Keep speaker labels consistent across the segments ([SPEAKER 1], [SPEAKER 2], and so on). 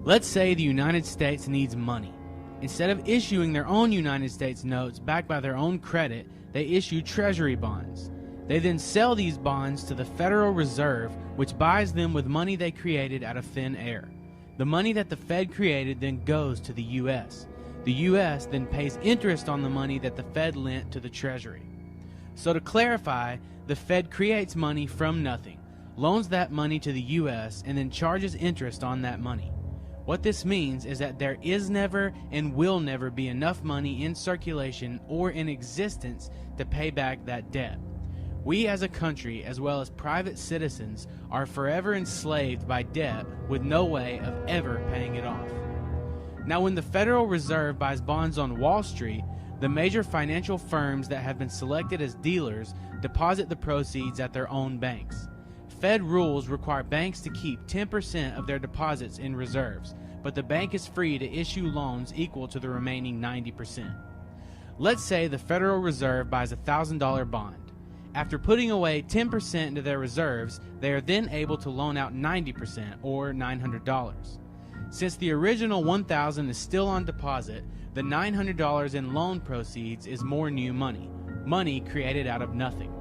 [SPEAKER 1] Let's say the United States needs money. Instead of issuing their own United States notes backed by their own credit, they issue treasury bonds. They then sell these bonds to the Federal Reserve, which buys them with money they created out of thin air. The money that the Fed created then goes to the U.S. The U.S. then pays interest on the money that the Fed lent to the Treasury. So to clarify, the Fed creates money from nothing, loans that money to the U.S., and then charges interest on that money. What this means is that there is never and will never be enough money in circulation or in existence to pay back that debt. We as a country, as well as private citizens, are forever enslaved by debt with no way of ever paying it off. Now, when the Federal Reserve buys bonds on Wall Street, the major financial firms that have been selected as dealers deposit the proceeds at their own banks. Fed rules require banks to keep 10% of their deposits in reserves, but the bank is free to issue loans equal to the remaining 90%. Let's say the Federal Reserve buys a $1,000 bond. After putting away 10% into their reserves, they are then able to loan out 90%, or $900. Since the original $1,000 is still on deposit, the $900 in loan proceeds is more new money, money created out of nothing.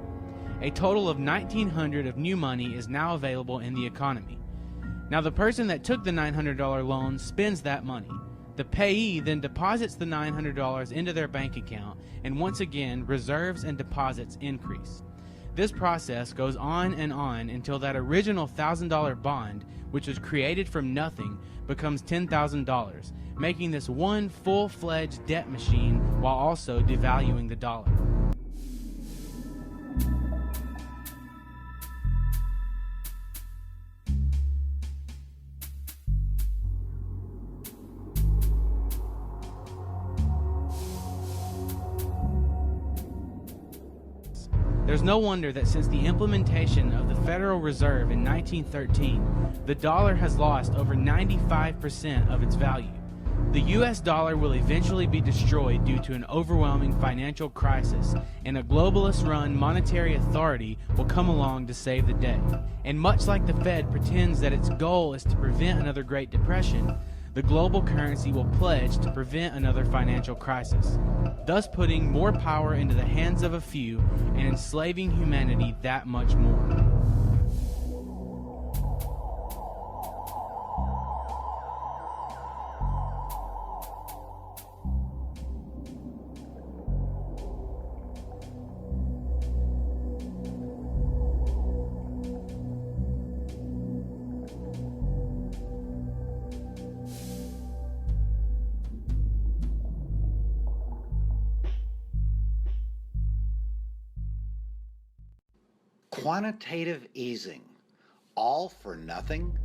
[SPEAKER 1] A total of $1,900 of new money is now available in the economy. Now the person that took the $900 loan spends that money. The payee then deposits the $900 into their bank account, and once again, reserves and deposits increase. This process goes on until that original $1,000 bond, which was created from nothing, becomes $10,000, making this one full-fledged debt machine while also devaluing the dollar. There's no wonder that since the implementation of the Federal Reserve in 1913, the dollar has lost over 95% of its value. The US dollar will eventually be destroyed due to an overwhelming financial crisis, and a globalist-run monetary authority will come along to save the day. And much like the Fed pretends that its goal is to prevent another Great Depression, the global currency will pledge to prevent another financial crisis, thus putting more power into the hands of a few and enslaving humanity that much more.
[SPEAKER 2] Quantitative easing, all for nothing?